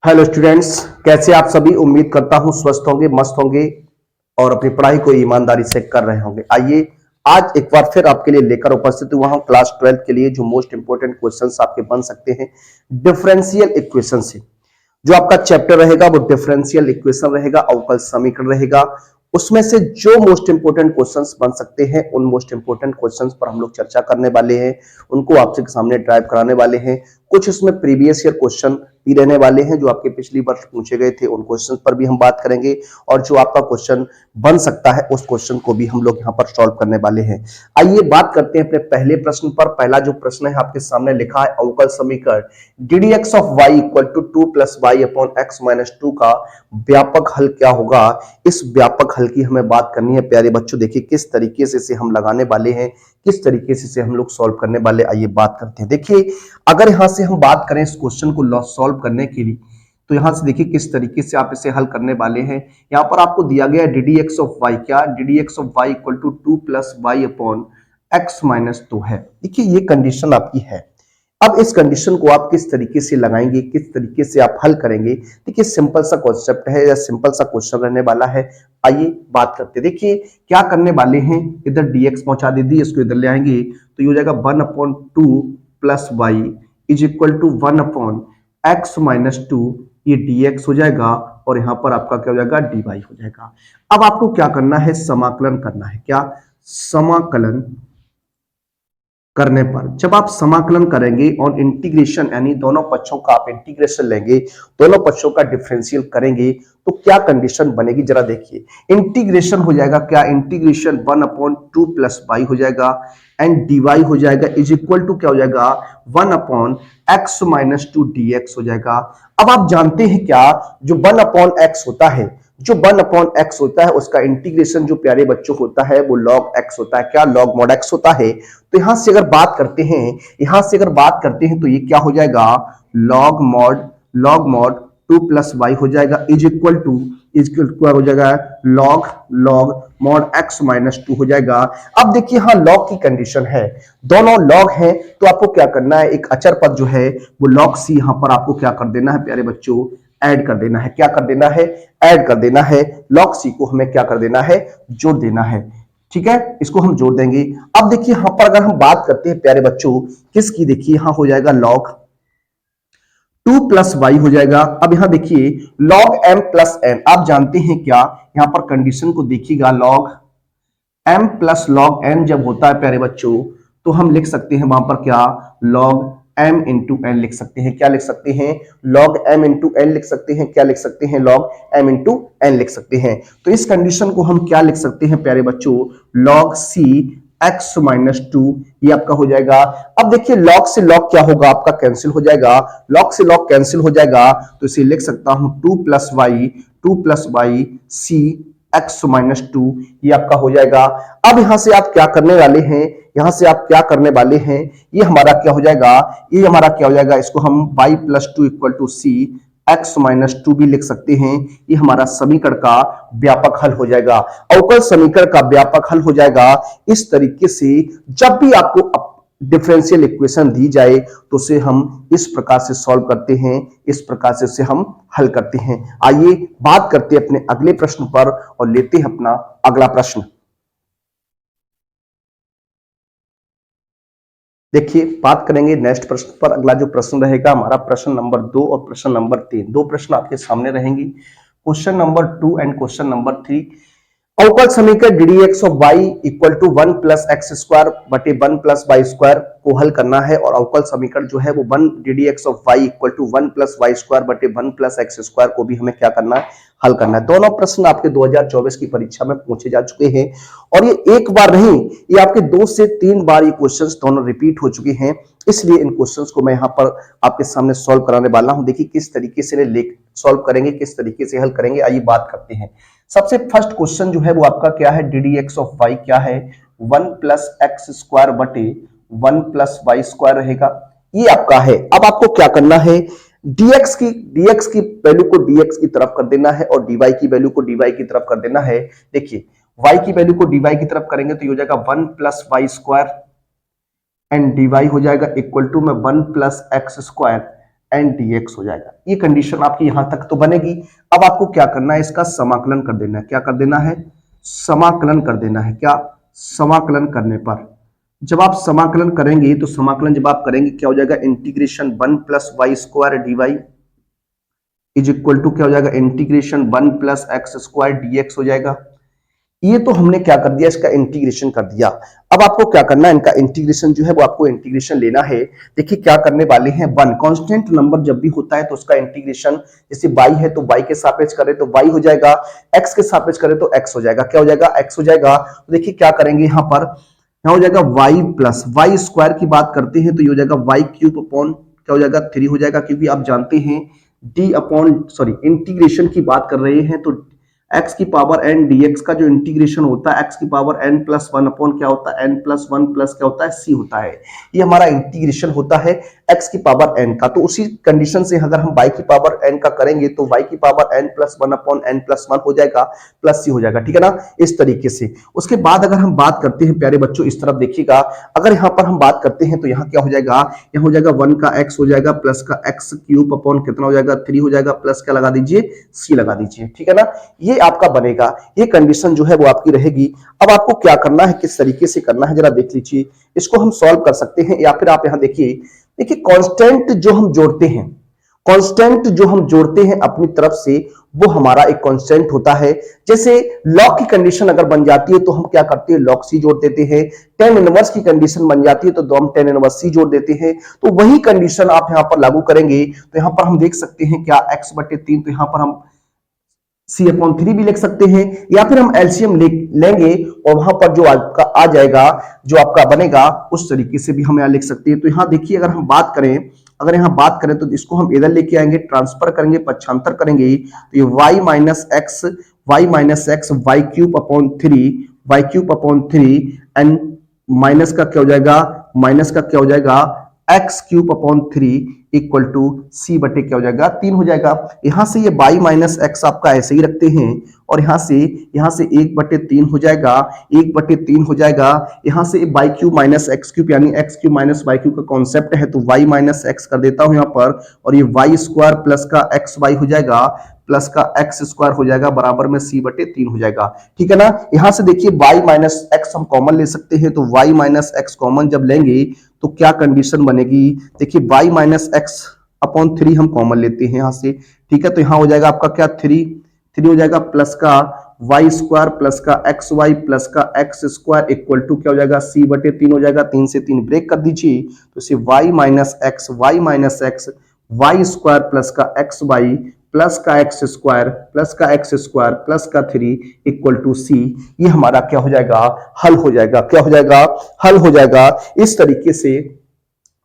Hello students, कैसे आप सभी। उम्मीद करता हूं स्वस्थ होंगे, मस्त होंगे और अपनी पढ़ाई को ईमानदारी से कर रहे होंगे। आइए आज एक बार फिर आपके लिए लेकर उपस्थित हुआ हूं क्लास 12 के लिए जो मोस्ट इंपोर्टेंट क्वेश्चंस आपके बन सकते हैं डिफरेंशियल इक्वेशन से। जो आपका चैप्टर रहेगा वो डिफरेंशियल इक्वेशन रहेगा, अवकल समीकरण रहेगा। उसमें से जो मोस्ट इंपोर्टेंट क्वेश्चंस बन सकते हैं उन मोस्ट इंपोर्टेंट क्वेश्चंस पर हम लोग चर्चा करने वाले हैं, उनको आपके सामने ड्राइव कराने वाले हैं। कुछ उसमें प्रीवियस ईयर क्वेश्चन भी रहने वाले हैं जो आपके पिछली वर्ष पूछे गए थे, उन क्वेश्चन पर भी हम बात करेंगे और जो आपका क्वेश्चन बन सकता है उस क्वेश्चन को भी हम लोग यहाँ पर सॉल्व करने वाले हैं। आइए बात करते हैं अपने पहले प्रश्न पर। पहला जो प्रश्न है आपके सामने लिखा है अवकल समीकरण ddx of y equal to 2 plus y upon x minus 2 का व्यापक हल क्या होगा। इस व्यापक हल की हमें बात करनी है प्यारे बच्चों। देखिए किस तरीके से इसे हम लगाने वाले हैं, किस तरीके से इसे हम लोग सॉल्व करने वाले। आइए बात करते हैं। देखिए अगर यहां से हम बात करें इस क्वेश्चन को सॉल्व करने के लिए, तो यहां से देखिए किस तरीके से आप इसे हल करने वाले हैं। यहां पर आपको दिया गया है ddx ऑफ y, क्या ddx of y equal to 2 plus y upon x minus 2 है। देखिए ये कंडीशन आपकी है। अब इस कंडीशन को आप किस तरीके से लगाएंगे, किस तरीके से आप हल करेंगे। देखिए सिंपल सा कॉन्सेप्ट है या सिंपल सा क्वेश्चन रहने वाला है। आइए बात करते हैं। देखिए क्या करने वाले हैं, इधर dx पहुंचा दीजिए, इसको इधर ले आएंगे तो ये हो जाएगा 1/2 plus y is equal to 1/x minus 2। ये dx हो जाएगा और यहां पर आपका क्या हो जाएगा dy हो जाएगा। अब आपको क्या करना है, समाकलन करना है। क्या समाकलन करने पर जब आप समाकलन करेंगे और इंटीग्रेशन यानी दोनों पक्षों का आप इंटीग्रेशन लेंगे, दोनों पक्षों का डिफरेंशियल करेंगे तो क्या कंडीशन बनेगी जरा देखिए। इंटीग्रेशन हो जाएगा क्या, इंटीग्रेशन 1/2 प्लस वाई हो जाएगा एंड dy हो जाएगा इज इक्वल टू क्या हो जाएगा 1/x माइनस 2 dx हो जाएगा। अब आप जानते हैं क्या, जो 1/x होता है, जो 1/x होता है उसका इंटीग्रेशन जो प्यारे बच्चों होता है वो log x होता है। क्या log mod x होता है। तो यहां से अगर बात करते हैं, यहां से अगर बात करते हैं तो ये क्या हो जाएगा log mod 2 प्लस वाई हो जाएगा इज इक्वल टू हो जाएगा log mod x माइनस 2 हो जाएगा। अब देखिए यहां log की कंडीशन है, दोनों log हैं तो आपको क्या करना है, एक अचर पद जो है वो log c यहां पर आपको क्या कर देना है प्यारे बच्चों, ऐड कर देना है। क्या कर देना है, ऐड कर देना है। log c को हमें क्या कर देना है, जोड़ देना है। ठीक है, इसको हम जोड़ देंगे। अब देखिए यहां पर अगर हम बात करते हैं प्यारे बच्चों किसकी, देखिए यहां हो जाएगा log 2 प्लस वाई हो जाएगा। अब यहां देखिए log m प्लस n, आप जानते हैं क्या, यहां पर कंडीशन को देखिएगा log m plus log n जब होता है प्यारे बच्चों तो हम लिख सकते हैं वहां पर क्या log m इंटू एन लिख सकते हैं। क्या लिख सकते हैं, log m इंटू एन लिख सकते हैं। क्या लिख सकते हैं, log m इंटू एन लिख सकते हैं। तो इस कंडीशन को हम क्या लिख सकते हैं प्यारे बच्चों, log c x माइनस 2 ये आपका हो जाएगा। अब देखिए log से log क्या होगा, आपका कैंसिल हो जाएगा, log से log कैंसिल हो जाएगा तो इसे लिख सकता हूं 2 plus y c x minus 2 ये आपका हो जाएगा। अब यहां से आप क्या करने वाले हैं, यहां से आप क्या करने वाले हैं, ये हमारा क्या हो जाएगा, ये हमारा क्या हो जाएगा, इसको हम y plus 2 equal to c x minus 2 भी लिख सकते हैं। ये हमारा समीकरण का व्यापक हल हो जाएगा, अवकल समीकरण का व्यापक हल हो जाएगा। इस तरीके से जब भी आपको डिफरेंशियल इक्वेशन दी जाए तो उसे हम इस प्रकार से सॉल्व करते हैं, इस प्रकार से उसे हम हल करते हैं। आइए बात करते हैं अपने अगले प्रश्न पर और लेते हैं अपना अगला प्रश्न। देखिए बात करेंगे नेक्स्ट प्रश्न पर। अगला जो प्रश्न रहेगा हमारा प्रश्न नंबर 2 और प्रश्न नंबर 3, दो प्रश्न आपके सामने रहेंगे, question number 2 and question number 3। अवकल समीकरण ddx of y equal to 1 plus x square बटे 1 प्लस वाई स्क्वायर को हल करना है और अवकल समीकरण जो है वो 1 ddx of y equal to 1 plus y square बटे 1 प्लस एक्स स्क्वायर को भी हमें क्या करना है, हल करना है। दोनों प्रश्न आपके 2024 की परीक्षा में पूछे जा चुके हैं और ये एक बार नहीं, ये आपके 2 से 3 बार ये क्वेश्चंस दोनों रिपीट हो चुके हैं, इसलिए इन क्वेश्चंस को मैं यहाँ पर आपके सामने सॉल्व कराने वाला हूं। देखिए किस तरीके से सॉल्व करेंगे, किस तरीके से हल करेंगे। आइए बात करते हैं। सबसे फर्स्ट क्वेश्चन जो है वो आपका क्या है, ddx ऑफ y क्या है, 1 प्लस एक्स स्क्वायर बटे 1 प्लस वाई स्क्वायर रहेगा, ये आपका है। अब आपको क्या करना है, dx की वैल्यू को dx की तरफ कर देना है और dy की वैल्यू को dy की तरफ कर देना है। देखिए y की वैल्यू को dy की तरफ करेंगे तो ये हो जाएगा 1 plus y square and dy हो जाएगा इक्वल टू में 1 plus x square and dx हो जाएगा। ये कंडीशन आपकी यहां तक तो बनेगी। अब आपको क्या करना है, इसका समाकलन कर देना है। क्या कर देना है, समाकलन कर देना है। क्या, समाकलन करने पर जब आप समाकलन करेंगे तो समाकलन जब आप करेंगे क्या हो जाएगा, integration 1 plus y square d y is equal to क्या हो जाएगा, integration 1 plus x square d x हो जाएगा। ये तो हमने क्या कर दिया, इसका इंटीग्रेशन कर दिया। अब आपको क्या करना है, इनका इंटीग्रेशन जो है वो आपको इंटीग्रेशन लेना है। देखिए क्या करने वाले हैं, वन कांस्टेंट नंबर जब भी होता है तो उसका इंटीग्रेशन, जैसे y है तो y के सापेक्ष करें तो y हो जाएगा, x के सापेक्ष करें तो x हो जाएगा। क्या हो जाएगा, x हो जाएगा। तो देखिए क्या करेंगे यहाँ पर, यहाँ हो जाएगा y प्लस वाई स्क्वायर की बात करते हैं तो ये हो जाएगा y क्यूब अपॉन क्या हो जाएगा 3 हो जाएगा, क्योंकि आप जानते हैं d अपॉन इंटीग्रेशन की बात कर रहे हैं तो x की पावर n dx का जो इंटीग्रेशन होता है x की power n plus one upon क्या होता है, n प्लस वन प्लस क्या होता है, c होता है। ये हमारा इंटीग्रेशन होता है x की पावर n का। तो उसी कंडीशन से अगर हम y की पावर n का करेंगे तो y की power n plus one upon n plus one हो जाएगा, प्लस c हो जाएगा, ठीक है ना, इस तरीके से। उसके बाद अगर हम बात करते हैं प्यारे बच्चों, इस तरफ देखिएगा, अगर यहाँ पर हम बात करते हैं तो यहाँ क्या हो जाएगा, यहाँ हो जाएगा 1 का x हो जाएगा प्लस का x क्यूब अपॉन कितना हो जाएगा 3 हो जाएगा, प्लस क्या लगा दीजिए, c लगा दीजिए, ठीक है ना। ये आपका बनेगा, ये कंडीशन जो है वो आपकी रहेगी। अब आपको क्या करना है, किस तरीके से करना है जरा देख लीजिए। इसको हम सॉल्व कर सकते हैं या फिर आप यहां देखिए, देखिए कांस्टेंट जो हम जोड़ते हैं, कांस्टेंट जो हम जोड़ते हैं अपनी तरफ से वो हमारा एक कांस्टेंट होता है। जैसे लॉग की कंडीशन अगर बन जाती है तो हम क्या करते हैं, लॉग सी जोड़ देते हैं। टेन इनवर्स की कंडीशन बन जाती है तो हम टेन इनवर्स सी जोड़ देते हैं। तो वही कंडीशन आप यहां पर लागू करेंगे तो यहां पर हम देख सकते हैं क्या, x बटे 3, तो यहां पर हम c अपॉन 3 भी लिख सकते हैं, या फिर हम एलसीएम लेंगे और वहां पर जो आपका आ जाएगा, जो आपका बनेगा उस तरीके से भी हम यहां लिख सकते हैं। तो यहां देखिए अगर हम बात करें, अगर यहां बात करें तो इसको हम इधर लेके आएंगे, ट्रांसफर करेंगे, पक्षांतर करेंगे तो ये y minus x y cube upon 3 and minus का क्या हो जाएगा, माइनस का क्या हो जाएगा, x cube upon 3 equal to c बटे क्या हो जाएगा, 3 हो जाएगा। यहां से ये y माइनस एक्स आपका ऐसे ही रखते हैं और यहां से 1 बटे 3 हो जाएगा, 1 बटे 3 हो जाएगा। यहां से y cube minus x cube यानी x cube minus y cube का कॉन्सेप्ट है तो y माइनस एक्स कर देता हूं यहां पर, और ये वाई स्क्वायर प्लस का एक्स वाई हो जाएगा, प्लस का एक्स स्क्वायर हो जाएगा, बराबर में c बटे 3 हो जाएगा, ठीक है ना। यहां से देखिए y माइनस एक्स हम कॉमन ले सकते हैं तो y माइनस एक्स कॉमन जब लेंगे तो क्या कंडीशन बनेगी, देखिए y माइनस एक्स अपॉन 3 हम कॉमन लेते हैं यहां से, ठीक है। तो यहां हो जाएगा आपका क्या, 3 हो जाएगा, प्लस का वाई स्क्वायर प्लस का एक्स वाई प्लस का एक्स स्क्वायर इक्वल टू क्या हो जाएगा, c बटे 3 हो जाएगा। 3 से 3 ब्रेक कर दीजिए तो इसे y minus x y square plus का एक्स वाई प्लस का एक्स स्क्वायर प्लस का 3 इक्वल टू सी, ये हमारा क्या हो जाएगा, हल हो जाएगा। क्या हो जाएगा, हल हो जाएगा। इस तरीके से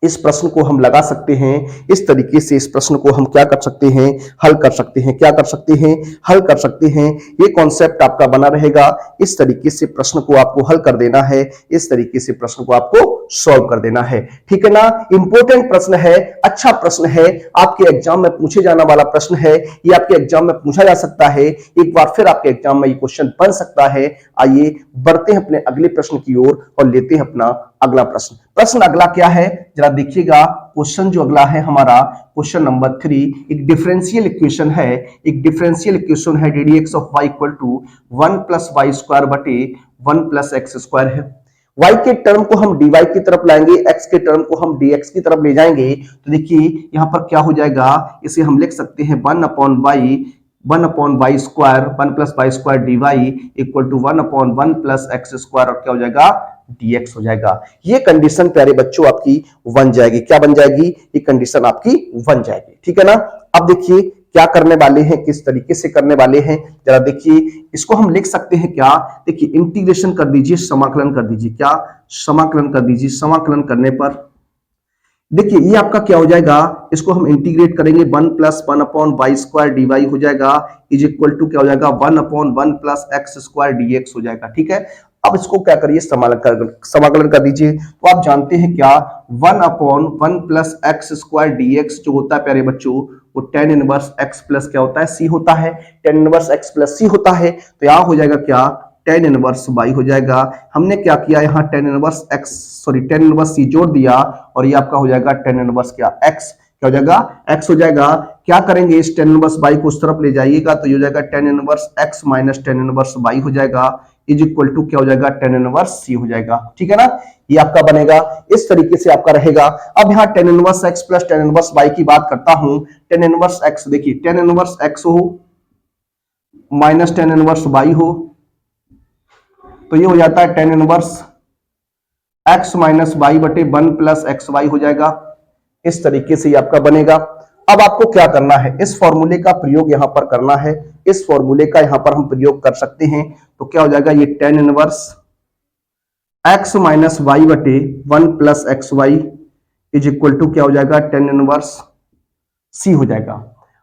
इस प्रश्न को हम लगा सकते हैं, इस तरीके से इस प्रश्न को हम क्या कर सकते हैं, हल कर सकते हैं। क्या कर सकते हैं, हल कर सकते हैं। ये कॉन्सेप्ट आपका बना रहेगा। इस तरीके से प्रश्न को आपको हल कर देना है, इस तरीके से प्रश्न को आपको सॉल्व कर देना है, ठीक है ना। इंपॉर्टेंट प्रश्न है, अच्छा प्रश्न है, आपके एग्जाम में पूछे जाने वाला प्रश्न है, ये आपके एग्जाम में पूछा जा सकता है, एक बार फिर आपके एग्जाम में ये क्वेश्चन बन सकता है। आइए बढ़ते हैं अपने अगले प्रश्न की ओर और लेते हैं अपना अगला प्रश्न। प्रश्न अगला क्या है जरा देखिएगा। क्वेश्चन जो अगला है हमारा क्वेश्चन नंबर 3, एक डिफरेंशियल इक्वेशन है, एक डिफरेंशियल इक्वेशन है d d x of y equal to 1 plus y square बटे 1 प्लस एक्स स्क्वायर है। y के टर्म को हम dy की तरफ लाएंगे, x के टर्म को हम dx की तरफ ले जाएंगे तो देखिए यहां पर क्या हो जाएगा, इसे हम लिख सकते हैं 1 upon y square 1 plus y square d y equal to 1 upon 1 plus x square और क्या हो जाएगा, dx हो जाएगा। ये कंडीशन प्यारे बच्चों आपकी बन जाएगी। क्या बन जाएगी, ये कंडीशन आपकी बन जाएगी, ठीक है ना। अब देखिए क्या करने वाले हैं, किस तरीके से करने वाले हैं जरा देखिए। इसको हम लिख सकते हैं क्या, देखिए इंटीग्रेशन कर दीजिए, समाकलन कर दीजिए। क्या, समाकलन कर दीजिए। समाकलन करने पर देखिए ये आपका क्या हो जाएगा, इसको हम इंटीग्रेट करेंगे 1 plus 1 upon y square d y हो जाएगा इज इक्वल टू क्या हो जाएगा 1 upon 1 plus x square d x हो जाएगा, ठीक है। अब इसको क्या करिए, समाकलन कर दीजिए। तो आप जानते हैं क्या, 1 upon 1 plus x square d x जो होता है प्यारे बच्चों वो टेन इनवर्स एक्स प्लस क्या होता है, सी होता है। टेन इनवर्स एक्स प्लस सी होता है तो यहां हो जाएगा क्या, टेन इनवर्स वाई हो जाएगा। हमने क्या किया यहाँ टेन इनवर्स सी जोड़ दिया और ये आपका हो जाएगा टेन इनवर्स क्या एक्स, क्या हो जाएगा, x हो जाएगा। क्या करेंगे, इस tan इनवर्स y को उस तरफ ले जाइएगा तो ये हो जाएगा tan inverse x minus tan inverse y हो जाएगा, इज इक्वल टू क्या हो जाएगा, tan इनवर्स c हो जाएगा। ठीक है ना, ये आपका बनेगा, इस तरीके से आपका रहेगा। अब यहाँ tan inverse x plus tan inverse y की बात करता हूं। tan इनवर्स x, देखिए tan इनवर्स x हो माइनस tan इनवर्स y हो तो ये हो जाता है tan inverse x minus y बटे 1 प्लस एक्स वाई हो जाएगा। इस तरीके से ये आपका बनेगा। अब आपको क्या करना है, इस फॉर्मूले का प्रयोग यहां पर करना है। इस फॉर्मूले का यहां पर हम प्रयोग कर सकते हैं तो क्या हो जाएगा, ये tan inverse x minus y बटे 1 plus x y is equal to क्या हो जाएगा, tan इनवर्स c हो जाएगा।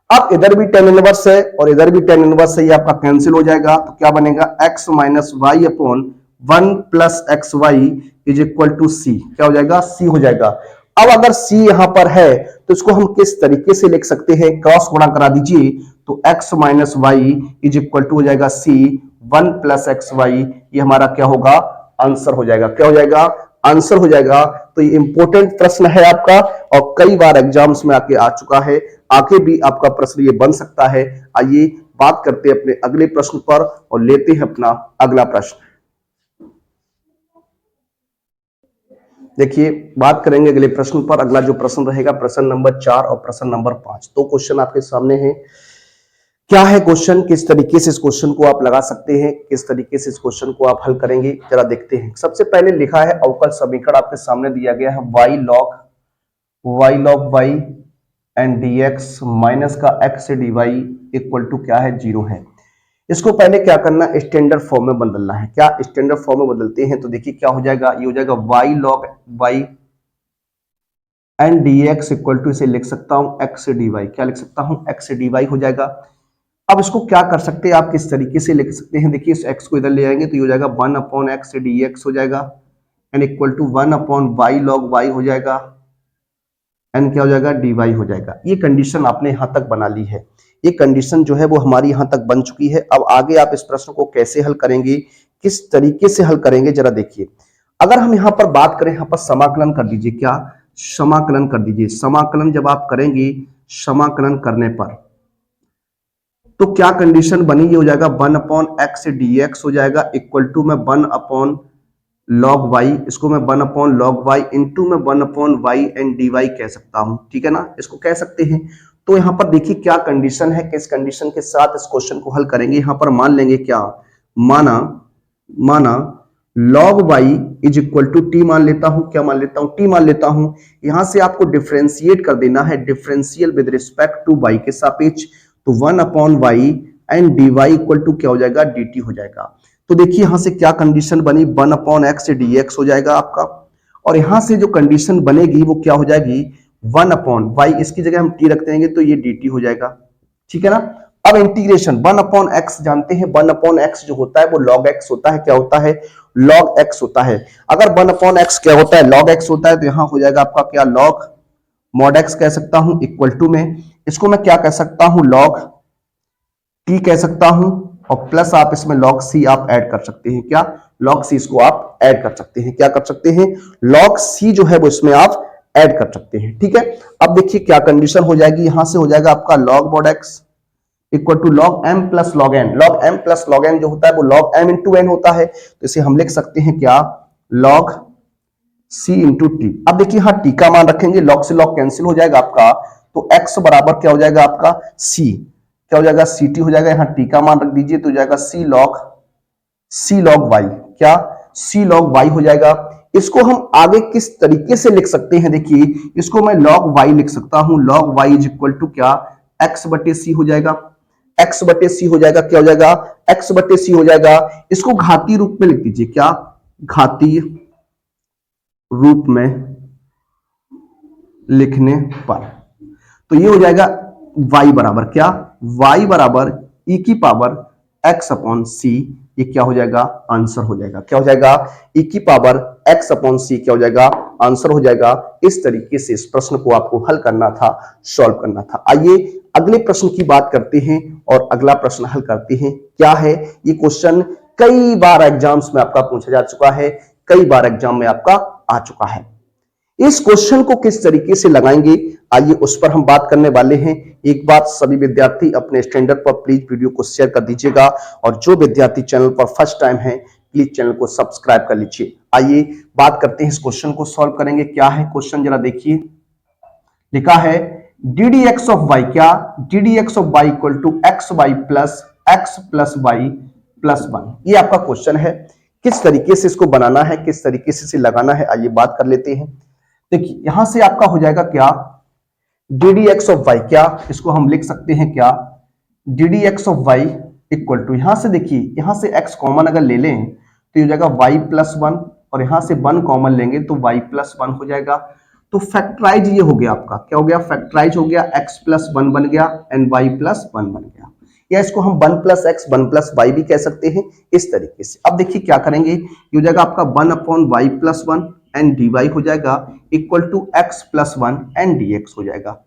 अब इधर भी tan इनवर्स है और इधर भी tan इनवर्स है, ये आपका कैंसिल हो जाएगा तो क्या बनेगा, x minus y upon 1 plus x y is equal to c, क्या हो जाएगा, c हो जाएगा। अब अगर c यहां पर है तो इसको हम किस तरीके से लिख सकते हैं, क्रॉस गुणा करा दीजिए तो x minus y is equal to हो जाएगा c 1 प्लस एक्स वाई, ये हमारा क्या होगा, आंसर हो जाएगा। क्या हो जाएगा, आंसर हो जाएगा। तो ये इंपॉर्टेंट प्रश्न है आपका और कई बार एग्जाम्स में आके आ चुका है, आगे भी आपका प्रश्न ये बन सकता है। आइए बात करते हैं अपने अगले प्रश्न पर और लेते हैं अपना अगला प्रश्न। देखिए बात करेंगे अगले प्रश्न पर। अगला जो प्रश्न रहेगा प्रश्न नंबर 4 और प्रश्न नंबर 5, तो क्वेश्चन आपके सामने है। क्या है क्वेश्चन, किस तरीके से इस क्वेश्चन को आप लगा सकते हैं, किस तरीके से इस क्वेश्चन को आप हल करेंगे, जरा देखते हैं। सबसे पहले लिखा है अवकल समीकरण आपके सामने दिया गया है y log y and dx minus का x से dy इक्वल टू क्या है, 0 है। इसको पहले क्या करना, स्टैंडर्ड फॉर्म में बदलना है। क्या स्टैंडर्ड फॉर्म में बदलते हैं तो देखिए क्या हो जाएगा, ये हो जाएगा y log y and dx equal to, इसे लिख सकता हूं x से dy, क्या लिख सकता हूं, x से dy हो जाएगा। अब इसको क्या कर सकते हैं आप, किस तरीके से लिख सकते हैं, देखिए इस x को इधर ले आएंगे तो ये हो जाएगा 1 अपॉन x से dx हो जाएगा and equal to 1 upon y log y हो जाएगा एंड क्या हो जाएगा, dy हो जाएगा। ये कंडीशन आपने यहां तक बना ली है, ये कंडीशन जो है वो हमारी यहां तक बन चुकी है। अब आगे आप इस प्रश्न को कैसे हल करेंगे, किस तरीके से हल करेंगे, जरा देखिए। अगर हम यहां पर बात करें, यहां पर समाकलन कर दीजिए, क्या समाकलन कर दीजिए। समाकलन जब आप करेंगे, समाकलन करने पर तो क्या कंडीशन बनी, ये हो जाएगा 1 अपॉन एक्स से dx हो जाएगा इक्वल टू में 1 अपॉन लॉग y, इसको मैं 1 अपॉन लॉग y इंटू में 1 अपॉन y एंड dy कह सकता हूं। ठीक है ना, इसको कह सकते हैं। तो यहां पर देखिए क्या कंडीशन है, किस कंडीशन के साथ इस क्वेश्चन को हल करेंगे। यहां पर मान लेंगे क्या, माना log y is equal to t मान लेता हूं, क्या मान लेता हूं, टी मान लेता हूं। यहां से आपको डिफरेंशिएट कर देना है, differential with respect to y के सापेक्ष, तो 1 upon y and dy equal to क्या हो जाएगा, dt हो जाएगा। तो देखिए यहां से क्या कंडीशन बनी, 1 अपॉन x से dx हो जाएगा आपका, और यहां से जो कंडीशन बनेगी वो क्या हो जाएगी, 1 अपॉन y, इसकी जगह हम t रख देंगे तो ये dt हो जाएगा। ठीक है ना। अब इंटीग्रेशन 1 अपॉन x जानते हैं, 1 अपॉन x जो होता है वो log x होता है, क्या होता है, log x होता है। अगर 1 अपॉन x क्या होता है, log x होता है, तो यहां हो जाएगा आपका क्या, log mod x कह सकता हूं इक्वल टू में, इसको मैं क्या कह सकता हूं, log t कह सकता हूं, और प्लस आप इसमें log c आप ऐड कर सकते हैं, क्या, log c इसको आप ऐड कर सकते हैं, क्या कर सकते हैं, log c जो है वो इसमें आप ऐड कर सकते हैं। ठीक है। अब देखिए क्या कंडीशन हो जाएगी, यहां से हो जाएगा आपका log mod x equal to log m plus log n, log m plus log n जो होता है वो log m इंटू n होता है, तो इसे हम लिख सकते हैं क्या, log c इंटू टी। अब देखिए हाँ t का मान रखेंगे, log से log कैंसिल हो जाएगा आपका, तो x बराबर क्या हो जाएगा आपका c, क्या हो जाएगा, ct हो जाएगा। यहाँ t का मान रख दीजिए तो हो जाएगा c log y, क्या, c log y हो जाएगा। इसको हम आगे किस तरीके से लिख सकते हैं, देखिए इसको मैं log y लिख सकता हूं, log y is equal to क्या, x बटे c हो जाएगा, x बटे c हो जाएगा, क्या हो जाएगा, x बटे c हो जाएगा। इसको घातीय रूप में लिख दीजिए, क्या, घातीय रूप में लिखने पर तो ये हो जाएगा y बराबर क्या, y बराबर e की पावर x अपॉन c, ये क्या हो जाएगा, आंसर हो जाएगा, क्या हो जाएगा, e की पावर x अपॉन c क्या हो जाएगा, आंसर हो जाएगा। इस तरीके से इस प्रश्न को आपको हल करना था, सॉल्व करना था। आइए अगले प्रश्न की बात करते हैं और अगला प्रश्न हल करते हैं। क्या है ये क्वेश्चन, कई बार एग्जाम्स में आपका पूछा जा चुका है, कई बार एग्जाम में आपका आ चुका है। इस क्वेश्चन को किस तरीके से लगाएंगे, आइए उस पर हम बात करने वाले हैं। एक बात सभी विद्यार्थी अपने स्टैंडर्ड पर प्लीज वीडियो को शेयर कर दीजिएगा और जो विद्यार्थी चैनल पर फर्स्ट टाइम है प्लीज चैनल को सब्सक्राइब कर लीजिए। आइए बात करते हैं, इस क्वेश्चन को सॉल्व करेंगे। क्या है क्वेश्चन जरा देखिए, लिखा है d d x of y, क्या d d x of y equal to x y plus x plus y plus one. ये आपका क्वेश्चन है, किस तरीके से इसको बनाना है, किस तरीके से इसे लगाना है, आइए बात कर लेते हैं। देखिए यहां से आपका हो जाएगा क्या d d x of y, क्या इसको हम लिख सकते हैं क्या d d x of y equal to, यहां से देखिए यहां से एक्स कॉमन अगर ले लें तो ये हो जाएगा वाई प्लस वन और यहां से वन कॉमन लेंगे तो वाई प्लस वन हो जाएगा। तो फैक्टराइज ये हो गया आपका, क्या हो गया फैक्टराइज हो गया, एक्स प्लस वन बन गया एंड वाई प्लस वन बन गया, या इसको हम one plus x one plus y भी कह सकते हैं इस तरीके से। अब देखिए क्या करेंगे, ये हो जाएगा आपका one upon y plus one and d y हो जाएगा equal to x plus one and d x हो जाएगा।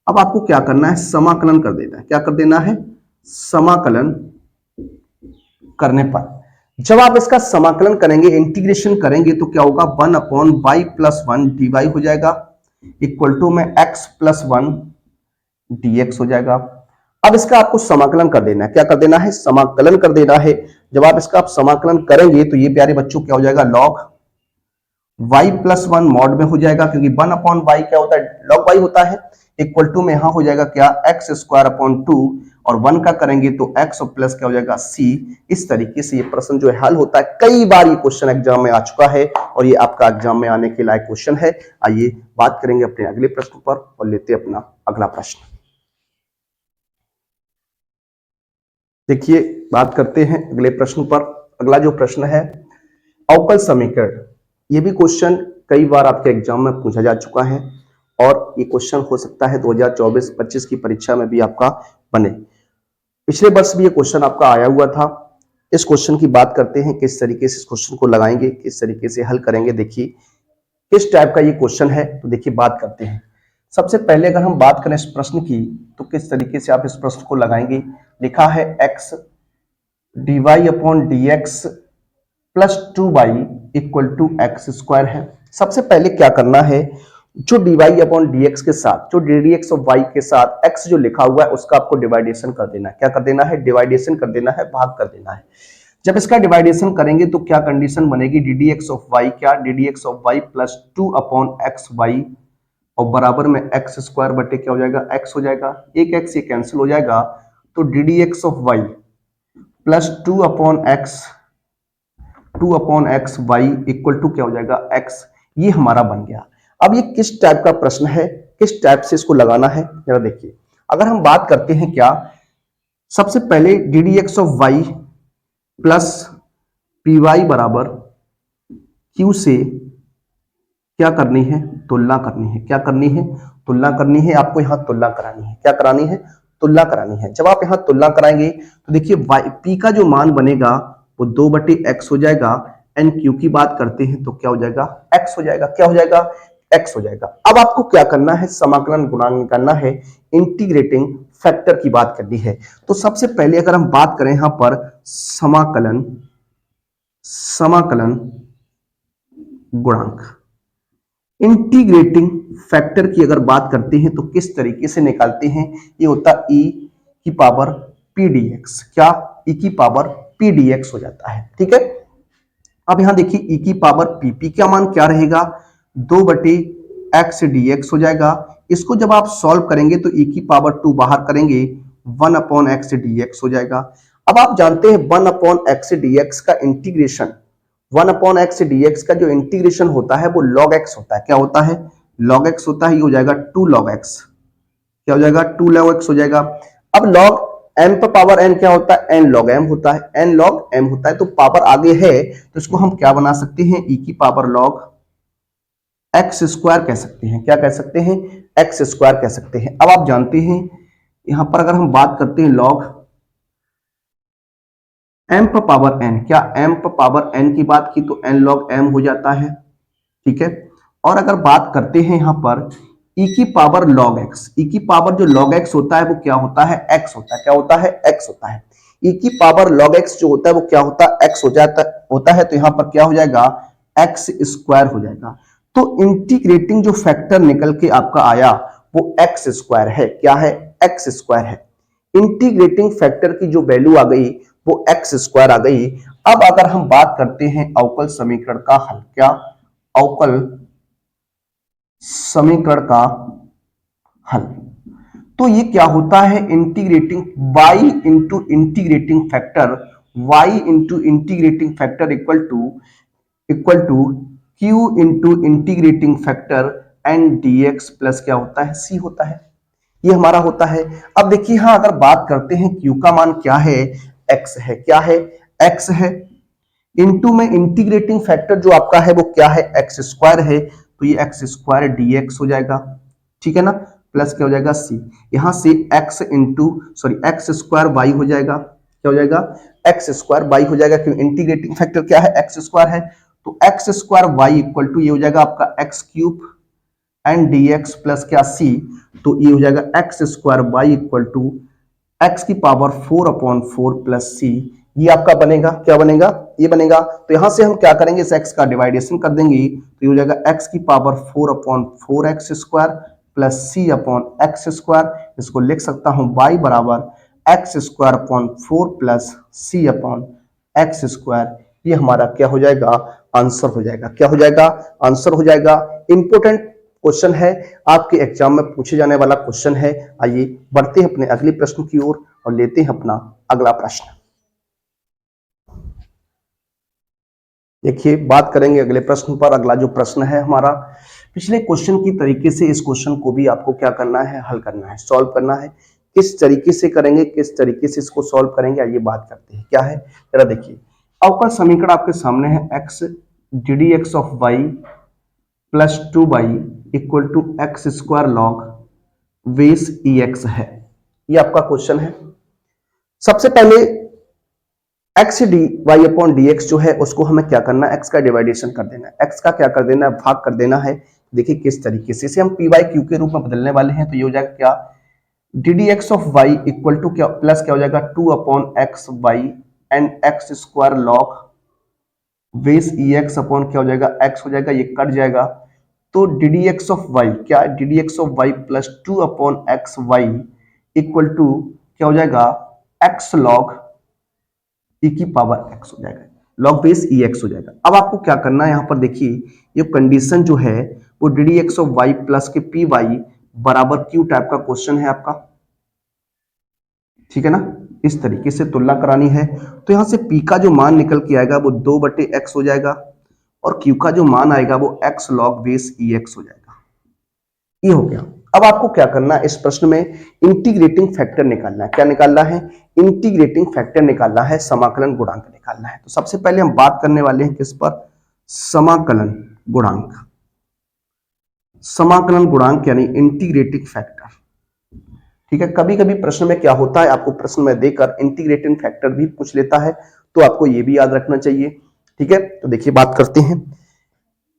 अब आपको क्या करना है, समाकलन कर देना है। क्या कर देना है, समाकलन करने पर जब आप इसका समाकलन करेंगे, इंटीग्रेशन करेंगे तो क्या होगा, one upon y plus one d y हो जाएगा इक्वल टू में x plus one d x हो जाएगा। अब इसका आपको समाकलन कर देना है। क्या कर देना है, समाकलन कर देना है। जब आप इसका समाकलन करेंगे तो ये प्यारे बच्चों क्या हो जाएगा, log y plus one mod में हो जाएगा, क्योंकि वन अपॉन वाई क्या होता है, लॉग वाई होता है, इक्वल टू में यहां हो जाएगा क्या एक्स स्क्वायर अपॉन टू और वन का करेंगे तो एक्स और प्लस क्या हो जाएगा सी। इस तरीके से ये प्रश्न जो है हल होता है। कई बार ये क्वेश्चन एग्जाम में आ चुका है और ये आपका एग्जाम में आने के लायक क्वेश्चन है। आइए बात करेंगे अपने अगले प्रश्न पर और लेते हैं अपना अगला प्रश्न। देखिए बात करते हैं अगले प्रश्न पर। अगला जो प्रश्न है अवकल समीकरण, ये भी क्वेश्चन कई बार आपके एग्जाम में पूछा जा चुका है और ये क्वेश्चन हो सकता है 2024-25 की परीक्षा में भी आपका बने। पिछले वर्ष भी ये क्वेश्चन आपका आया हुआ था। इस क्वेश्चन की बात करते हैं, किस तरीके से इस क्वेश्चन को लगाएंगे, किस तरीके से हल करेंगे। देखिए किस टाइप का ये क्वेश्चन है, तो देखिए बात करते हैं। सबसे पहले अगर हम बात करें इस प्रश्न की तो किस तरीके से आप इस प्रश्न को लगाएंगे। लिखा है x d y upon d x plus two y equal to x square है। सबसे पहले क्या करना है, जो d y upon d x के साथ, जो d d x of y के साथ एक्स जो लिखा हुआ है उसका आपको डिवाइडेशन कर देना है। क्या कर देना है, डिवाइडेशन कर देना है, भाग कर देना है। जब इसका डिवाइडेशन करेंगे तो क्या कंडीशन बनेगी, d d x of y, क्या d d x of y plus two upon x y और बराबर में एक्स स्क्वायर बटे क्या हो जाएगा, एक्स हो जाएगा। एक एक्स ये कैंसिल हो जाएगा तो d d x of y plus two upon x y equal to क्या हो जाएगा, एक्स। ये हमारा बन गया। अब ये किस टाइप का प्रश्न है, किस टाइप से इसको लगाना है, जरा देखिए। अगर हम बात करते हैं क्या, सबसे पहले d d x of y plus p y बराबर क्यू से क्या करनी है, तुलना करनी है। क्या करनी है, तुलना करनी है। आपको यहां तुलना करानी है। क्या करानी है, तुलना करानी है। जब आप यहां तुलना कराएंगे तो देखिए पी का जो मान बनेगा वो 2/x हो जाएगा एंड क्यू की बात करते हैं तो क्या हो जाएगा, x हो जाएगा। क्या हो जाएगा, x हो जाएगा। अब आपको क्या करना है, समाकलन गुणांक करना है, इंटीग्रेटिंग फैक्टर की बात करनी है। तो सबसे पहले अगर हम बात करें यहां पर समाकलन गुणांक, इंटीग्रेटिंग फैक्टर की अगर बात करते हैं तो किस तरीके से निकालते हैं, ये होता e की पावर पी डी एक्स। क्या, e की पावर पी डी एक्स हो जाता है। ठीक है, अब यहां देखिए e की पावर पी का मान क्या रहेगा, 2/x dx हो जाएगा। इसको जब आप सॉल्व करेंगे तो e की पावर 2 बाहर करेंगे 1/x dx हो जाएगा। अब आप जानते हैं 1/x dx का इंटीग्रेशन, 1/x dx का जो इंटीग्रेशन होता है वो log x होता है। क्या होता है, log x होता है। ये हो जाएगा 2 log x। क्या हो जाएगा, 2 log x हो जाएगा। अब log m पर पावर n क्या होता है, n log m होता है, n log m होता है। तो पावर आगे है तो इसको हम क्या बना सकते हैं, e की पावर log x स्क्वायर कह सकते हैं। क्या कह सकते हैं, x स्क्वायर कह सकते हैं। अब आप जानते हैं यहां पर अगर हम बात करते हैं log m पर पावर n, क्या m पर पावर n की बात की तो n log m हो जाता है। ठीक है, और अगर बात करते हैं यहां पर e की पावर log x, e की पावर जो log x होता है वो क्या होता है, x होता है। क्या होता है, x होता है। e की पावर log x जो होता है वो क्या होता है, x होता है। तो यहां पर क्या हो जाएगा, x स्क्वायर हो जाएगा। तो इंटीग्रेटिंग जो फैक्टर निकल के आपका आया वो एक्स स्क्वायर है। क्या है? एक्स स्क्वायर है। इंटीग्रेटिंग फैक्टर की जो वैल्यू आ गई वो एक्स स्क्वायर आ गई। अब अगर हम बात करते हैं अवकल समीकरण का हल, क्या अवकल समीकरण का हल, तो ये क्या होता है? Integrating y into integrating factor, y into integrating factor equal to q into integrating factor and dx plus क्या होता है? c होता है। ये हमारा होता है। अब देखिए, हाँ अगर बात करते हैं q का मान क्या है? x है। क्या है? x है। इनटू में इंटीग्रेटिंग फैक्टर जो आपका है वो क्या है? एक्स स्क्वायर है, तो ये एक्स स्क्वायर डीएक्स हो जाएगा, ठीक है ना, प्लस क्या हो जाएगा? सी। यहां से x into x square y हो जाएगा। क्या हो जाएगा? एक्स स्क्वायर वाई हो जाएगा, क्यों? इंटीग्रेटिंग फैक्टर क्या है? एक्स स्क्वायर है। तो x square Y equal to ये हो जाएगा आपका x cube and dx plus क्या? सी। तो ये हो जाएगा x square Y equal to x की पावर 4/4 प्लस सी। ये आपका बनेगा, क्या बनेगा? ये बनेगा। तो यहां से हम क्या करेंगे? इस एक्स का डिवाइडेशन कर देंगे, तो ये हो जाएगा एक्स की पावर 4/4 एक्स स्क्वायर प्लस सी अपॉन एक्स स्क्वायर। इसको लिख सकता हूं y बराबर एक्स स्क्वायर अपॉन 4 प्लस सी अपॉन एक्स स्क्वायर। ये हमारा क्या हो जाएगा? आंसर हो जाएगा। क्या हो जाएगा? आंसर हो जाएगा। इंपोर्टेंट क्वेश्चन है, आपके एग्जाम में पूछे जाने वाला क्वेश्चन है। आइए बढ़ते हैं अपने अगले प्रश्न की ओर और लेते हैं अपना अगला प्रश्न। देखिए, बात करेंगे अगले प्रश्न पर। अगला जो प्रश्न है हमारा, पिछले क्वेश्चन की तरीके से इस क्वेश्चन को भी आपको क्या करना है? हल करना है, सॉल्व करना है। किस तरीके से करेंगे, किस तरीके से इसको सॉल्व करेंगे, आइए बात करते हैं। क्या है जरा देखिए, अवकल समीकरण आपके सामने है। X d d x of y plus 2y equal to x square log base e x है। ये आपका क्वेश्चन है। सबसे पहले x d y upon d x जो है उसको हमें क्या करना है? एक्स का डिवाइडेशन कर देना है, एक्स का क्या कर देना है? भाग कर देना है। देखिए किस तरीके से इसे हम पी वाई क्यू के रूप में बदलने वाले हैं। तो ये हो जाएगा क्या? D d x of y equal to क्या प्लस क्या हो जाएगा? 2/x/y and x square log base e x upon क्या हो जाएगा? एक्स हो जाएगा, ये कट जाएगा। तो d d x of y क्या? D d x of y plus 2/x/y equal to क्या हो जाएगा? एक्स लॉग ई की पावर एक्स हो जाएगा, लॉग बेस ई एक्स हो जाएगा। अब आपको क्या करना है? यहां पर देखिए, ये कंडीशन जो है वो d d x of y plus के पी वाई बराबर क्यू टाइप का क्वेश्चन है आपका, ठीक है ना। इस तरीके से तुलना करानी है। तो यहां से p का जो मान निकल के आएगा वो 2/x हो जाएगा और q का जो मान आएगा वो x log base e x हो जाएगा। ये हो गया। अब आपको क्या करना है? इस प्रश्न में इंटीग्रेटिंग फैक्टर निकालना है। क्या निकालना है? इंटीग्रेटिंग फैक्टर निकालना है, समाकलन गुणांक निकालना है। तो सबसे पहले हम बात करने वाले हैं किस पर? समाकलन गुणांक। समाकलन गुणांक यानी इंटीग्रेटिंग फैक्टर, ठीक है। कभी कभी प्रश्न में क्या होता है, आपको प्रश्न में देकर इंटीग्रेटिंग फैक्टर भी पूछ लेता है, तो आपको ये भी याद रखना चाहिए, ठीक है। तो देखिए बात करते हैं,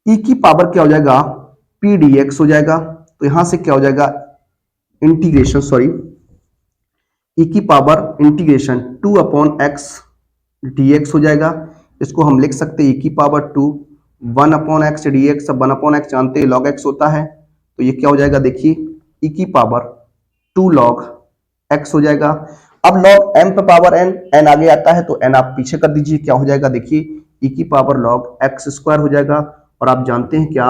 e की पावर क्या हो जाएगा? पी डी एक्स हो जाएगा। तो यहां से क्या हो जाएगा? इंटीग्रेशन e की पावर इंटीग्रेशन 2/x dx हो जाएगा। इसको हम लिख सकते हैं e की पावर 2 1/x dx। अब 1/x जानते हैं log x होता है, तो ये क्या हो जाएगा? देखिए e की पावर 2 log x हो जाएगा। अब log m पे पावर n आगे आता है, तो n आप पीछे कर दीजिए, क्या हो जाएगा? देखिए e की पावर log x स्क्वायर हो जाएगा। और आप जानते हैं क्या,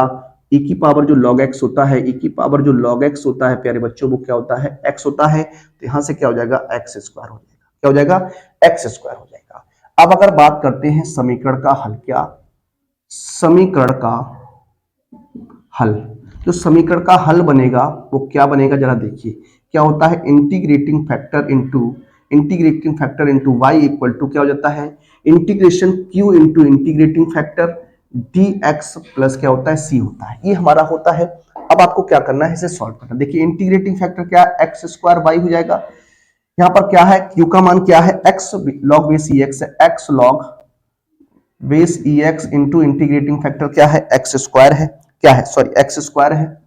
e की पावर जो log x होता है, e की पावर जो log x होता है प्यारे बच्चों, वो क्या होता है? x होता है। तो यहां से क्या हो जाएगा? x स्क्वायर हो जाएगा। क्या हो जाएगा? x स्क्वायर हो जाएगा। अब अगर बात करते हैं समीकरण का हल, क्या समीकरण का हल, जो समीकरण का हल बनेगा वो क्या बनेगा? जरा देखिए क्या होता है? Integrating factor into y equal to क्या हो जाता है? Integration q into integrating factor dx plus क्या होता है? c होता है। ये हमारा होता है। अब आपको क्या करना है? इसे सॉल्व करना। देखिए इंटीग्रेटिंग फैक्टर क्या है? एक्स स्क्वायर वाई हो जाएगा। यहाँ पर क्या है? q का मान क्या है? x log base e x है, x log base e x into integrating factor क्या है? एक्स स्क्वायर है, क्या है? एक्स स्क्वायर है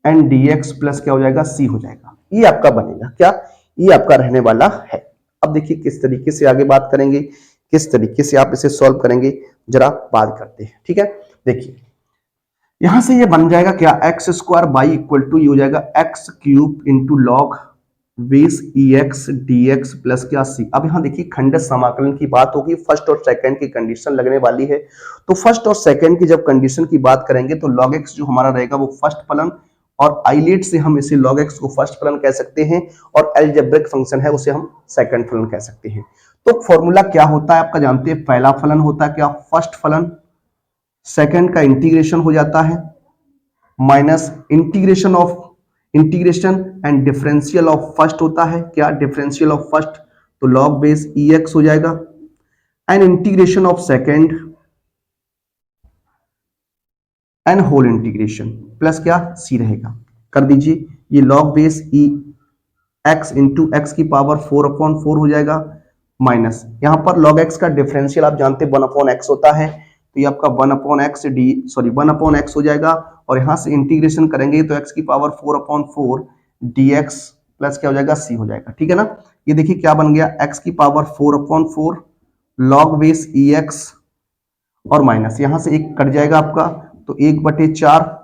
एंड dx प्लस क्या हो जाएगा? c हो जाएगा। ये आपका बनेगा क्या? ये आपका रहने वाला है। अब देखिए किस तरीके से आगे बात करेंगे, किस तरीके से आप इसे सॉल्व करेंगे, जरा बात करते हैं, ठीक है। देखिए यहां से ये बन जाएगा क्या, x square by equal to ये हो जाएगा x cube into log base e x d x plus क्या सी। अब यहां देखिए खंड समाकलन की बात होगी, फर्स्ट और सेकंड की कंडीशन लगने वाली है। तो फर्स्ट और सेकंड की जब कंडीशन की बात करेंगे तो लॉग एक्स जो हमारा रहेगा वो फर्स्ट फलन, और आइलेट से हम इसे log x को फर्स्ट फलन कह सकते हैं, और अलजेब्रिक फंक्शन है उसे हम सेकंड फलन कह सकते हैं। तो फॉर्मूला क्या होता है आपका जानते हैं, पहला फलन होता है क्या, फर्स्ट फलन, सेकंड का इंटीग्रेशन हो जाता है minus integration and differential of first होता है क्या, डिफरेंशियल ऑफ फर्स्ट, तो log बेस ई एक्स हो जाएगा, and integration of second and whole integration plus क्या सी रहेगा। कर दीजिए, ये log base e x into x की पावर 4/4 हो जाएगा, माइनस यहां पर log x का डिफरेंशियल आप जानते हैं 1/x होता है, तो ये आपका 1/x हो जाएगा, और यहां से इंटीग्रेशन करेंगे तो x की पावर 4/4 dx प्लस क्या हो जाएगा सी हो जाएगा, ठीक है ना। ये देखिए क्या बन गया, x की power 4/4 log base e x, और माइनस यहां से एक कट जाएगा आपका, तो 1/4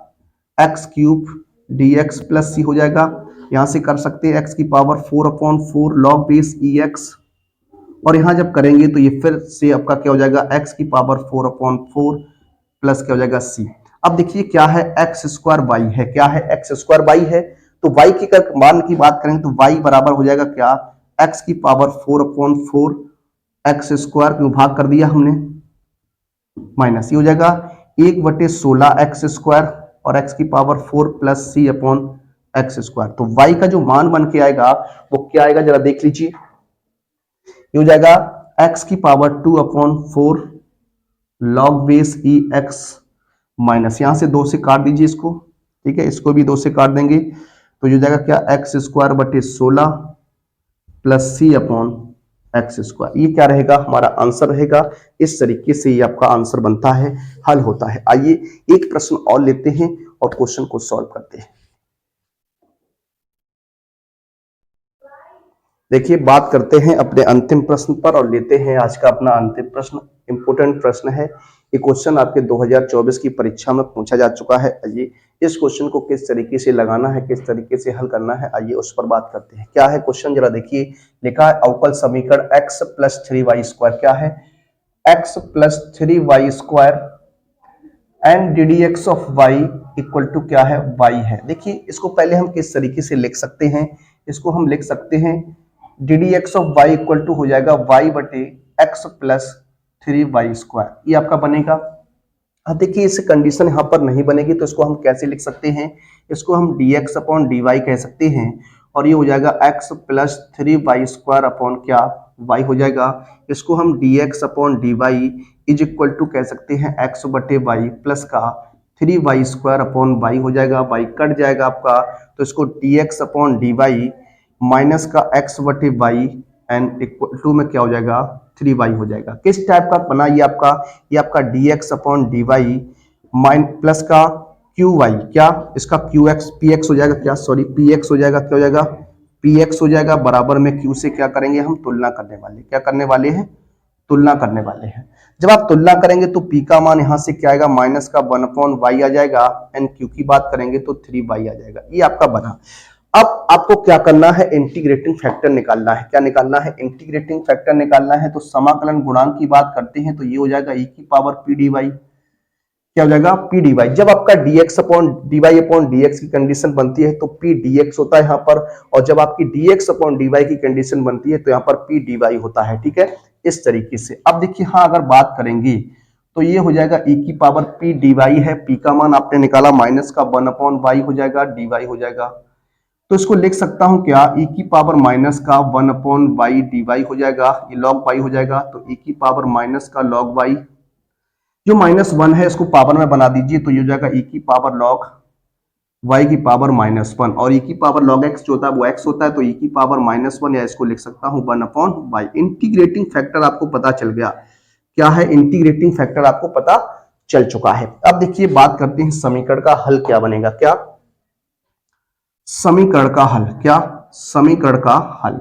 x cube d x plus c हो जाएगा। यहां से कर सकते हैं x की power 4/4 log base e x, और यहां जब करेंगे तो ये फिर से आपका क्या हो जाएगा, x की पावर 4/4 प्लस क्या हो जाएगा सी। अब देखिए क्या है, एक्स स्क्वायर वाई है, क्या है, एक्स स्क्वायर वाई है, तो y की मान की बात करेंगे तो y बराबर हो जाएगा क्या, x की पावर 4/4 एक्स स्क्वायर क्यों भाग कर दिया हमने, माइनस ये हो जाएगा 1/16 एक्स स्क्वायर और x की पावर 4 प्लस सी अपॉन एक्स स्क्वायर। तो y का जो मान बन के आएगा वो क्या आएगा जरा देख लीजिए, ये हो जाएगा x की power 2/4 log base e x, minus यहां से 2 से काट दीजिए इसको, ठीक है, इसको भी 2 से काट देंगे, तो ये हो जाएगा क्या, एक्स स्क्वायर बटे 16 प्लस सी अपॉन एक्स स्क्वायर। ये क्या रहेगा, हमारा आंसर रहेगा। इस तरीके से ये आपका आंसर बनता है, हल होता है। आइए एक प्रश्न और लेते हैं और क्वेश्चन को सॉल्व करते हैं। देखिए बात करते हैं अपने अंतिम प्रश्न पर और लेते हैं आज का अपना अंतिम प्रश्न। इंपोर्टेंट प्रश्न है, ये क्वेश्चन आपके 2024 की परीक्षा में पूछा जा चुका है। आइए इस क्वेश्चन को किस तरीके से लगाना है, किस तरीके से हल करना है, आइए उस पर बात करते हैं। क्या है क्वेश्चन जरा देखिए, लिखा है अवकल समीकरण x प्लस 3y स्क्वायर, क्या है, x plus 3y square and d d x of y equal to क्या है, y है। देखिए इसको पहले हम किस तरीके से लिख सकते हैं, इसको हम लिख सकते हैं d d x of y equal to हो जाएगा y बटे एक्स प्लस 3y स्क्वायर, ये आपका बनेगा। अब देखिए इस कंडीशन यहाँ पर नहीं बनेगी तो इसको हम कैसे लिख सकते हैं, इसको हम dx अपॉन dy कह सकते हैं, और ये हो जाएगा x plus 3y square upon क्या y हो जाएगा। इसको हम dx upon dy is equal to कह सकते हैं x बटे y प्लस का 3y स्क्वायर अपॉन y हो जाएगा, y कट जाएगा आपका, तो इसको dx अपॉन dy माइनस का x बटे y एंड इक्वल टू में क्या हो जाएगा 3y हो जाएगा। किस टाइप का बना ये आपका dx upon dy mine plus का qy, क्या इसका qx px हो जाएगा, क्या सॉरी px हो जाएगा, क्या हो जाएगा px हो जाएगा, बराबर में q से क्या करेंगे हम तुलना करने वाले, क्या करने वाले हैं, तुलना करने वाले हैं। जब आप तुलना करेंगे तो p का मान यहां से क्या आएगा, माइनस का 1/y आ जाएगा, एंड q की बात करेंगे तो 3y आ जाएगा, ये आपका बना। अब आपको क्या करना है, इंटीग्रेटिंग फैक्टर निकालना है। क्या निकालना है, इंटीग्रेटिंग फैक्टर निकालना है। तो समाकलन गुणांक की बात करते हैं तो ये हो जाएगा e की पावर p dy, क्या हो जाएगा p dy। जब आपका dx upon dy upon dx की कंडीशन बनती है तो p dx होता है यहाँ पर, और जब आपकी dx अपॉन dy की कंडीशन बनती है तो यहाँ पर p dy होता है, ठीक है, इस तरीके से। अब देखिए हाँ अगर बात करेंगे तो ये हो जाएगा e की पावर p dy है, p का मान आपने निकाला माइनस का 1/y हो जाएगा, dy हो जाएगा, तो इसको लिख सकता हूं क्या, e की पावर माइनस का 1/y dy हो जाएगा, ये log y हो जाएगा, तो e की पावर माइनस का log y, जो -1 है इसको पावर में बना दीजिए, तो ये हो जाएगा e की पावर log y की पावर -1, और e की पावर log x जो होता है वो x होता है, तो e की पावर -1, या इसको लिख सकता हूं 1/y। इंटीग्रेटिंग फैक्टर आपको पता चल गया, क्या है, इंटीग्रेटिंग फैक्टर आपको पता चल चुका है। अब देखिए बात करते हैं समीकरण का हल क्या बनेगा, क्या समीकरण का हल, क्या समीकरण का हल,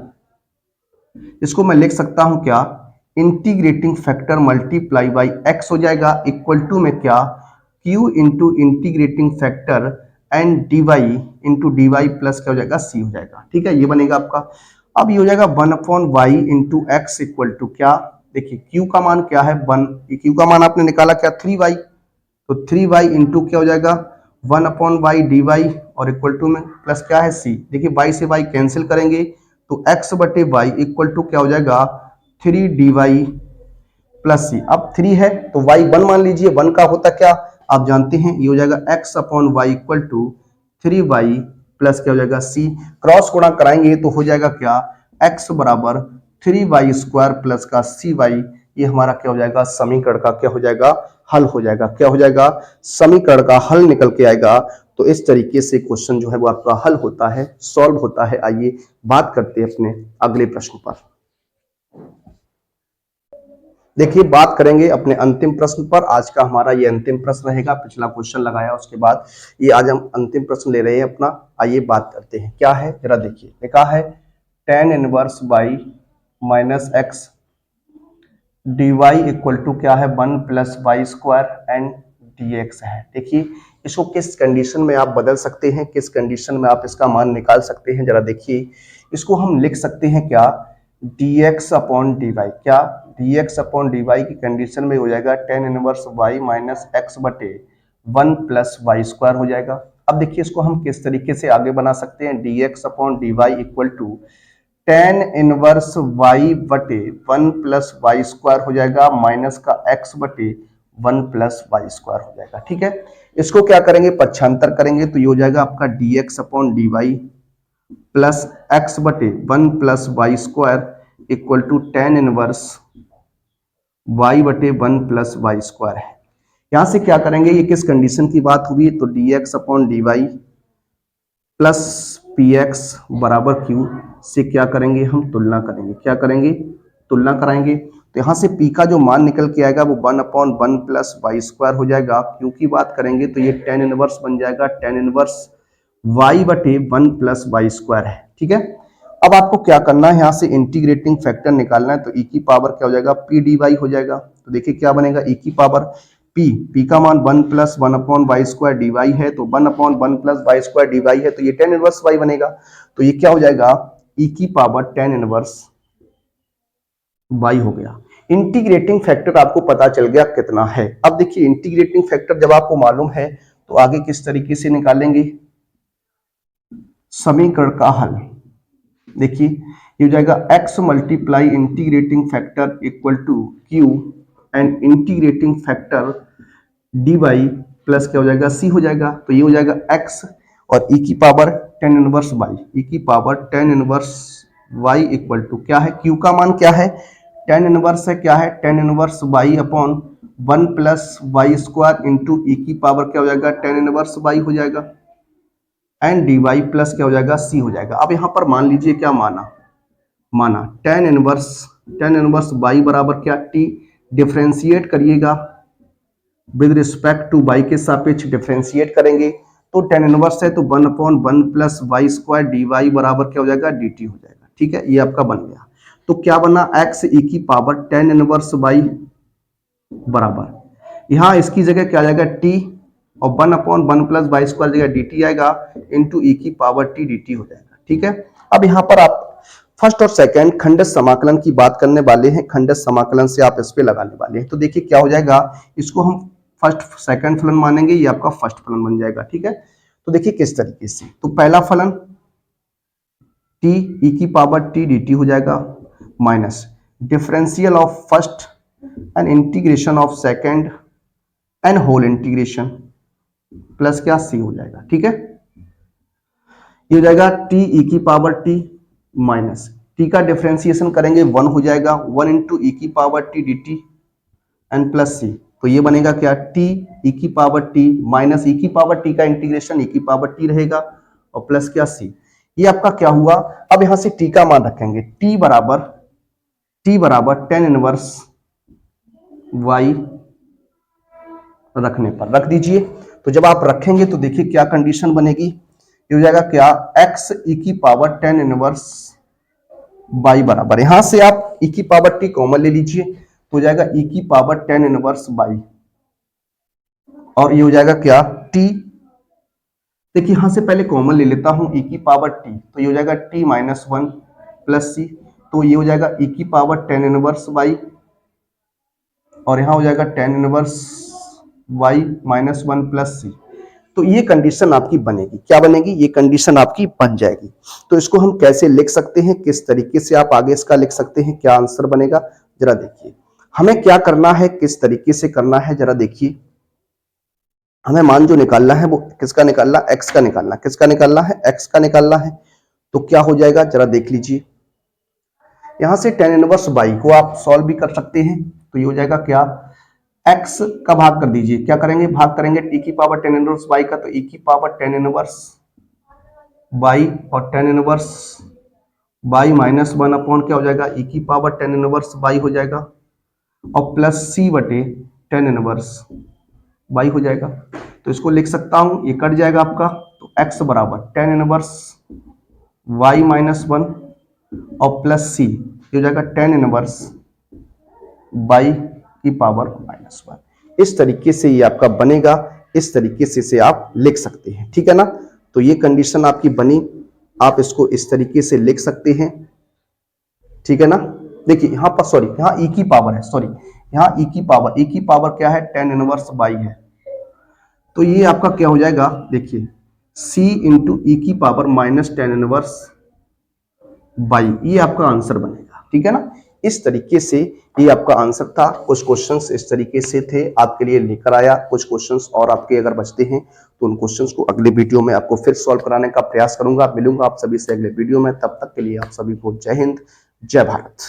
इसको मैं लिख सकता हूं क्या, integrating factor multiply by x हो जाएगा, इक्वल टू में क्या q into integrating factor and d y into d y plus क्या हो जाएगा सी हो जाएगा। ठीक है, ये बनेगा आपका। अब ये हो जाएगा 1/y into x equal to क्या, देखिए क्यू का मान क्या है 1, क्यू का मान आपने निकाला क्या 3y, तो 3y इंटू क्या हो जाएगा 1/y डी वाई और इक्वल टू में प्लस क्या है सी। देखिए y से y कैंसिल करेंगे तो x बटे वाई इक्वल टू क्या हो जाएगा 3dy प्लस सी। अब 3 है तो y 1 मान लीजिए, 1 का होता क्या आप जानते हैं, ये हो जाएगा x/y equal to 3y plus क्या हो जाएगा c। क्रॉस गुणा कराएंगे तो हो जाएगा क्या x बराबर 3y स्क्वायर प्लस का cy। ये हमारा क्या हो जाएगा समीकरण का क्या हो जाएगा हल हो जाएगा, क्या हो जाएगा समीकरण का हल निकल के आएगा। तो इस तरीके से क्वेश्चन जो है वो आपका हल होता है, सॉल्व होता है। आइए बात करते हैं अपने अगले प्रश्न पर। देखिए बात करेंगे अपने अंतिम प्रश्न पर। आज का हमारा ये अंतिम प्रश्न रहेगा, पिछला क्वेश्चन लगाया उसके बाद ये आज हम अंतिम प्रश्न ले रहे हैं अपना। आइए बात करते हैं क्या है जरा देखिए, लिखा है tan inverse by minus x d y equal to क्या है 1 plus y square and d x है। देखिए इसको किस कंडीशन में आप बदल सकते हैं, किस कंडीशन में आप इसका मान निकाल सकते हैं, जरा देखिए। इसको हम लिख सकते हैं क्या dx अपॉन डी वाई, क्या dx अपॉन डी वाई की कंडीशन में हो जाएगा tan inverse y minus x बटे 1 प्लस वाई स्क्वायर हो जाएगा। अब देखिए इसको हम किस तरीके से आगे बना सकते हैं, dx upon d y equal to tan inverse y बटे 1 प्लस वाई स्क्वायर हो जाएगा माइनस का x बटे 1 प्लस वाई स्क्वायर हो जाएगा। ठीक है, इसको क्या करेंगे पक्षांतर करेंगे तो ये हो जाएगा आपका dx upon d y plus x बटे 1 plus y square equal to tan inverse y बटे 1 प्लस वाई स्क्वायर है। यहां से क्या करेंगे, ये किस कंडीशन की बात हुई, तो dx upon d y plus p x बराबर क्यू से क्या करेंगे हम तुलना करेंगे, क्या करेंगे तुलना कराएंगे। तो यहाँ से p का जो मान निकल के आएगा वो 1/1 प्लस वाई स्क्वायर हो जाएगा। क्यू की बात करेंगे तो ये tan इनवर्स बन जाएगा tan इनवर्स y बटे 1 प्लस वाई स्क्वायर है। ठीक है, अब आपको क्या करना है, यहाँ से इंटीग्रेटिंग फैक्टर निकालना है तो e की पावर क्या हो जाएगा p dy हो जाएगा। तो देखिए क्या बनेगा e की पावर p का मान 1 plus 1/y square d y है, तो 1/1 plus y square d y है तो ये tan इनवर्स y बनेगा। तो ये क्या हो जाएगा e की पावर tan इनवर्स y हो गया। इंटीग्रेटिंग फैक्टर आपको पता चल गया कितना है। अब देखिए इंटीग्रेटिंग फैक्टर जब आपको मालूम है तो आगे किस तरीके से निकालेंगे समीकरण का हल। देखिए ये हो जाएगा x multiply integrating factor equal to q and integrating factor dy plus क्या हो जाएगा c हो जाएगा। तो ये हो जाएगा x और e की power tan inverse y, e की power tan inverse y equal to क्या है, q का मान क्या है tan इनवर्स है, क्या है tan inverse y upon 1 plus y square into e की पावर क्या हो जाएगा tan इनवर्स y हो जाएगा एंड डी वाई प्लस क्या हो जाएगा सी हो जाएगा। अब यहाँ पर मान लीजिए क्या माना tan इनवर्स y बराबर क्या t, डिफरेंशिएट करिएगा विद रिस्पेक्ट टू y के सापेक्ष डिफरेंशिएट करेंगे तो tan इनवर्स है तो 1/1 plus y square d y बराबर क्या हो जाएगा dt हो जाएगा। ठीक है, ये आपका बन गया। तो क्या बना x e की पावर tan इनवर्स y बराबर यहाँ इसकी जगह क्या आ जाएगा t और 1/1 प्लस वाई स्क्वायर जगह dt आएगा इंटू e की पावर t dt हो जाएगा। ठीक है, अब यहाँ पर आप फर्स्ट और सेकंड खंड समाकलन की बात करने वाले हैं, खंड समाकलन से आप इस पे लगाने वाले हैं। तो देखिए क्या हो जाएगा, इसको हम फर्स्ट सेकंड फलन मानेंगे, ये आपका फर्स्ट फलन बन जाएगा। ठीक है, तो देखिए किस तरीके से, तो पहला फलन t e की पावर t dt हो जाएगा minus differential of first and integration of second and whole integration plus क्या c हो जाएगा। ठीक है, ये हो जाएगा t e की पावर t माइनस t का डिफरेंशिएशन करेंगे 1 हो जाएगा 1 इंटू e की power t dt and plus c। तो ये बनेगा क्या t e की पावर t माइनस e की पावर t का इंटीग्रेशन e की पावर t रहेगा और प्लस क्या c। ये आपका क्या हुआ, अब यहां से t का मान रखेंगे t बराबर tan इनवर्स y रखने पर रख दीजिए। तो जब आप रखेंगे तो देखिए क्या कंडीशन बनेगी, ये हो जाएगा क्या x e की पावर tan इनवर्स y बराबर, यहां से आप e की पावर t कॉमन ले लीजिए तो हो जाएगा e की पावर tan इनवर्स y और ये हो जाएगा क्या, t। देखिए यहां से पहले कॉमन ले लेता हूं e की पावर t, तो ये हो जाएगा t minus one plus c, तो ये हो जाएगा e की पावर टेन इनवर्स y, और यहां हो जाएगा tan inverse y minus one plus c. तो ये कंडीशन आपकी बनेगी, क्या बनेगी, ये कंडीशन आपकी बन जाएगी। तो इसको हम कैसे लिख सकते हैं, किस तरीके से आप आगे इसका लिख सकते हैं, क्या आंसर बनेगा, जरा देखिए। हमें क्या करना है, किस तरीके से करना है, जरा देखिए। हमें मान जो निकालना है वो किसका निकालना, एक्स का निकालना, किसका निकालना है, एक्स का निकालना है। तो क्या हो जाएगा, जरा देख लीजिए। यहां से टेन इनवर्स बाई को आप सॉल्व भी कर सकते हैं, तो ये हो जाएगा क्या, x का भाग कर दीजिए, क्या करेंगे, भाग करेंगे t की पावर टेन इनवर्स बाई का, तो e की पावर टेन इनवर्स बाई और tan inverse by minus one upon क्या हो जाएगा, e की पावर टेन इनवर्स बाई हो जाएगा, और प्लस c बटे टेन इनवर्स बाई हो जाएगा। तो इसको लिख सकता हूं, ये कट जाएगा आपका, तो x बराबर ten inverse y minus one और प्लस c, ये हो जाएगा टेन इनवर्स बाई की पावर माइनस वन। इस तरीके से ये आपका बनेगा, इस तरीके से इसे आप लिख सकते हैं, ठीक है ना। तो ये कंडीशन आपकी बनी, आप इसको इस तरीके से लिख सकते हैं, ठीक है ना। देखिए यहाँ पर सॉरी, यहाँ e की पावर है, सॉरी यहाँ e की पावर क्या है, टेन इनवर्स बाई है। तो ये आपका क्या हो जाएगा, देखिए c इंटू ई की power minus tan inverse by, ये आपका आंसर बनेगा, ठीक है ना। इस तरीके से ये आपका आंसर था। कुछ क्वेश्चंस इस तरीके से थे, आपके लिए लेकर आया। कुछ क्वेश्चंस और आपके अगर बचते हैं तो उन क्वेश्चंस को अगले वीडियो में आपको फिर सॉल्व कराने का प्रयास करूंगा। मिलूंगा आप सभी से अगले वीडियो में, तब तक के लिए आप सभी को जय हिंद, जय भारत।